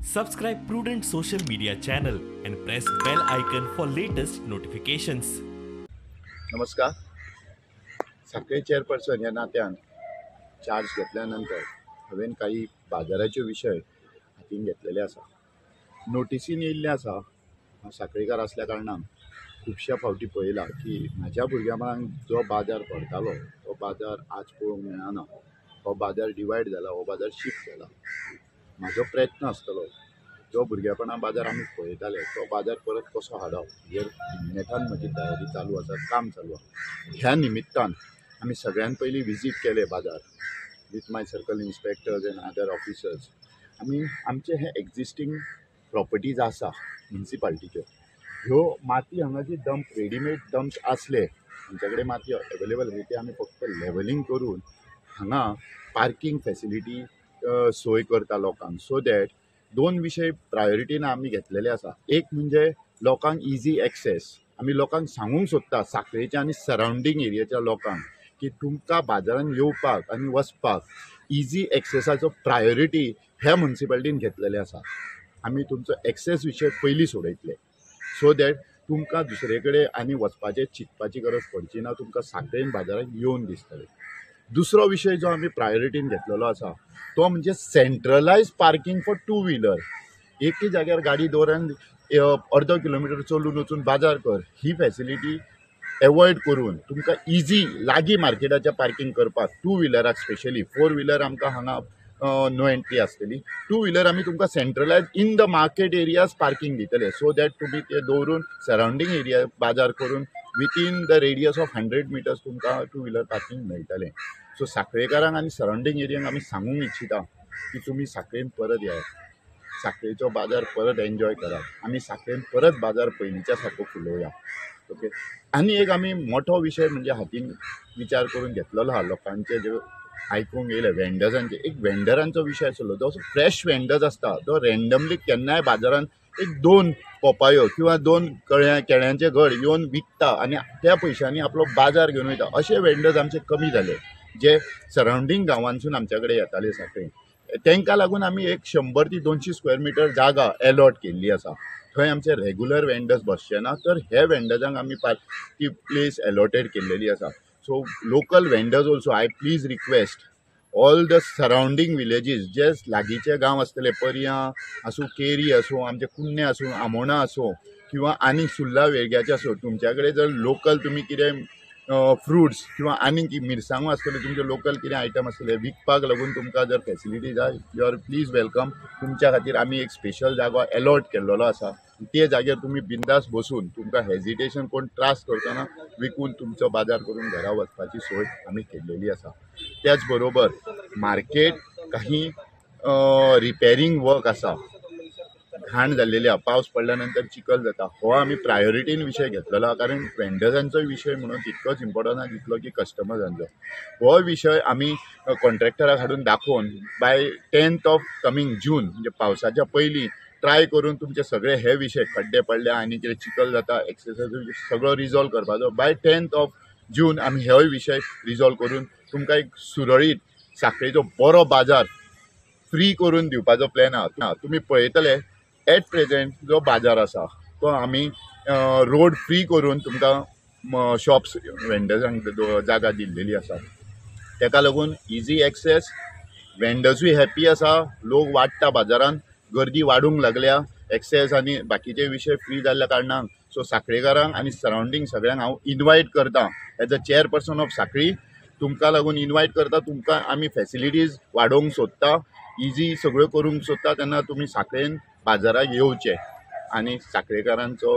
Subscribe Prudent social media channel and press bell icon for latest notifications. नमस्कार. साखळे chairperson या नात्यान charge घेतल्यानंतर हांवें काही बाजाराचे विशय हातीन घेतलेले आसा. नोटिसीन येयल्लें आसा. हांव साखळेकार असल्या कारणान खुबश्या फावटी पळयलां की म्हाज्या भुरग्यांक जो बाजार भरतालो तो बाजार आज पळोवंक मेळना. हो बाजार डिवायड जाला, हो बाजार शिफ्ट जाला. म्हाजो प्रयत्न आसतलो जो भुरगेपणा बाजार आमी पळयताले तो बाजार परत कसो हाडप हेर नेटान म्हजी तयारी चालू आसा, काम चालू आसा. ह्या निमित्तान आमी सगळ्यान पयलीं विजीट केले बाजार with my circle inspectors end other officers. आमी आमचे हे एक्झिस्टींग प्रॉपर्टीज आसा म्युनिसिपालिटीच्यो ह्यो माती हांगा जी डंप रेडीमेड डंप्स आसले आमचे कडेन माती अवेलेबल आसली ते आमी फक्त लेवलिंग करून हांगा पार्किंग फॅसिलिटी सोय करता लोकांक. सो दॅट दोन विशय प्रायोरिटीन आमी घेतलेले आसा. एक म्हणजे लोकांक इजी एक्सेस. आमी लोकांक सांगूंक सोदता साखळेच्या आनी सरावंडींग एरियाच्या लोकांक की तुमकां बाजारान येवपाक आनी वचपाक इजी एक्सेसाचो प्रायोरिटी ह्या म्युनिसिपालिटीन घेतलेले आसा. आमी तुमचो एक्सेस विशय पयलीं सोडयतले सो दॅट तुमकां दुसरे कडेन आनी वचपाचें चिंतपाची गरज पडची ना. तुमकां साखळेन बाजाराक येवन दिसतलें. दुसरो विशय जो आमी प्रायोरिटीन घेतलेलो आसा तो म्हणजे सेंट्रलायज पार्किंग फॉर टू व्हिलर. एके जाग्यार गाडी दवरून अर्दो किलोमिटर चलून वचून बाजार कर ही फॅसिलिटी एवॉयड करून तुमकां इजी लागीं मार्केटाच्या पार्किंग करपाक टू व्हिलराक स्पेशली. फोर व्हिलर आमकां हांगा नो एंट्री आसतली. टू व्हिलर आमी तुमकां centralise in the market areas parking दितले सो दॅट तुमी ते दवरून सरावंडींग एरिया बाजार करून within the radius of 100 metres तुमकां टू व्हिलर पार्किंग मेळटलें. सो साखळेकारांक आनी सरावंडींग एरियांक आमी सांगूंक इच्छिता की तुमी साखळेन परत येयात, साखळेचो बाजार परत एन्जॉय करात. आमी साखळेन परत बाजार पयलींच्या सारको फुलोवया. ओके. आनी एक आमी मोठो विशय म्हणजे हातीन विचार करून घेतलेलो आहा लोकांचे जे आयकूंक येयले वेंडर्सांचे. एक वेंडरांचो विशय आसलो जो फ्रेश वेंडर्स आसता तो रँडमली केन्नाय बाजारान एक 2 पोपायो किंवा 2 केळ्यांचे घड येवन विकता आनी त्या पयशांनी आपलो बाजार घेवन वयता. अशे वेंडर्स आमचे कमी जाले जे सरावंडींग गांवांसून आमच्या कडेन येताले साखळेन. तांकां लागून आमी एक 100 ते 200 स्क्वेअर मिटर जागा अलॉट केल्ली आसा. थंय आमचे रेग्युलर वेंडर्स बसचे ना तर हे वेंडर्सांक आमी ती प्लेस अलॉटेड केल्लेली आसा. So local vendors also I please request all the surrounding villages जे लागींचे गांव आसतले पर्यां आसूं, केरी आसूं, आमचे कुन्ने आसूं, आमोणा आसूं किंवा आनी सुर्ला वेळग्याचे आसूं, तुमच्या कडेन जर लोकल तुमी कितें फ्रुट्स किंवा आनी मिरसांगो आसतले तुमचे लोकल कितें आयटम आसतले विकपाक लागून तुमकां जर फॅसिलिटी जाय यू आर प्लीज वेलकम. तुमच्या खातीर आमी एक स्पेशल जागो अलॉट केल्लो आसा. ते जाग्यार तुमी बिंदास बसून तुमकां हेजिटेशन कोण त्रास करतना विकून तुमचो बाजार करून घरा वचपाची सोय आमी केल्लेली आसा. त्याच बरोबर मार्केट काही रिपेरींग वर्क आसा, घाण जाल्लेली आहा, पावस पडल्यानंतर चिखल जाता. हो आमी प्रायोरिटीन विशय घेतलेलो आहा कारण वेंडर्सांचो विशय म्हणून तितकोच इम्पॉर्टंट आहा जितलो की कस्टमर्सांचो. हो विशय आमी कॉन्ट्रॅक्टराक हाडून दाखोवन बाय 10th ऑफ कमिंग जून म्हणजे पावसाच्या पयलीं ट्राय करून तुमचे सगळे हे विशय खड्डे पडल्या आनी कितें चिखल जाता एक्सरसायज सगळो रिजॉल्व करपाचो. बाय 10th ऑफ जून आमी हे विशय रिजॉल्व करून तुमकां एक सुरळीत साखळेचो बरो बाजार फ्री करून दिवपाचो प्लॅन आहा. तुमी पळयतले एट प्रेझेंट जो बाजार आसा तो आमी रोड फ्री करून तुमकां शॉप्स वेंडर्सांक जागा दिल्लेली आसा. ताका लागून इजी एक्सेस, वेंडर्सूय हॅप्पी आसा, लोक वाडटा बाजारान, गर्दी वाडूंक लागल्या, एक्सेस आनी बाकीचे विशय फ्री जाल्ल्या कारणान. सो साखळेकारांक आनी सरावंडींग सगळ्यांक हांव इनवायट करता एज अ चेअरपर्सन ऑफ साखळी. तुमकां लागून इनवायट करता. तुमकां आमी फॅसिलिटीज वाडोवंक सोदता, इजी सगळ्यो करूंक सोदता तेन्ना तुमी साखळेन बाजाराक येवचे आनी साखळेकारांचो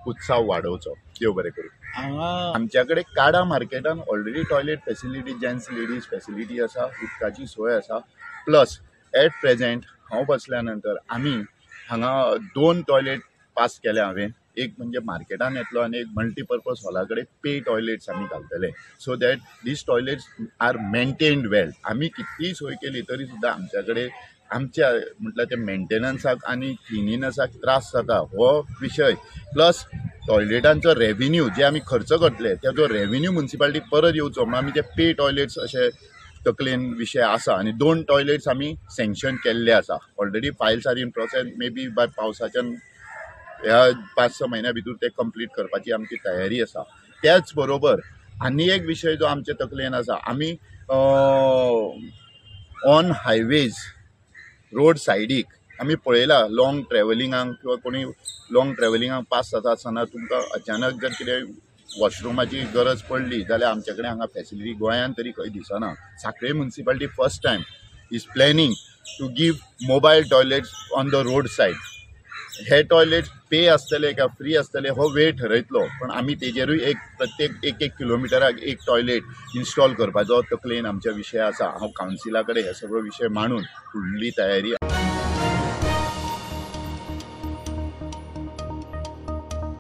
उत्सव वाडोवचो. देव बरें करूं. आमच्या कडेन काडा मार्केटान already toilet facility, gents ladies facility आसा, उदकाची सोय आसा. प्लस एट प्रेझेंट हांव बसल्या नंतर आमी हांगा 2 टॉयलेट पास केले हांवें. एक म्हणजे मार्केटान येतलो आनी एक मल्टीपर्पज हॉला कडेन पे टॉयलेट्स आमी घालतले so that these toilets are maintained well. आमी कितलीय सोय केली तरी सुद्दां आमच्या कडेन आमच्या म्हटल्यार ते मेंटेनन्साक आनी क्लिनिनसाक त्रास जाता हो विशय. प्लस टॉयलेटांचो रेव्हेन्यू जे आमी खर्च करतले त्याचो रेव्हेन्यू म्युनिसिपालिटी परत येवचो म्हणून आमी ते पे टॉयलेट्स अशे तकलेन विशय आसा आनी 2 टॉयलेट्स आमी सँक्शन केल्ले आसा. Already files are in process. May be by पावसाच्यान ह्या 5-6 म्हयन्या भितर ते कंप्लीट करपाची आमची तयारी आसा. त्याच बरोबर आनी एक विशय जो आमच्या तकलेन आसा, आमी ऑन हायवेज रोड सायडीक आमी पळयला लॉंग ट्रॅव्हलिंगाक किंवा कोणी लॉंग ट्रॅव्हलिंगाक पास जाता आसतना तुमकां अचानक जर कितें वॉशरुमाची गरज पडली जाल्यार आमचे कडेन हांगा फॅसिलिटी गोंयांत तरी खंय दिसना. Sankhale municipality first time is planning to give mobile toilets on the road side. हे टॉयलेट्स पे आसतले काय फ्री आसतले हो वेळ ठरयतलो, पण आमी तेजेरूय प्रत्येक 1 किलोमिटराक एक टॉयलेट इन्स्टॉल करपाचो तकलेन आमच्या विशय आसा. हांव कावन्सिला कडेन हे सगळो विशय मांडून फुडली तयारी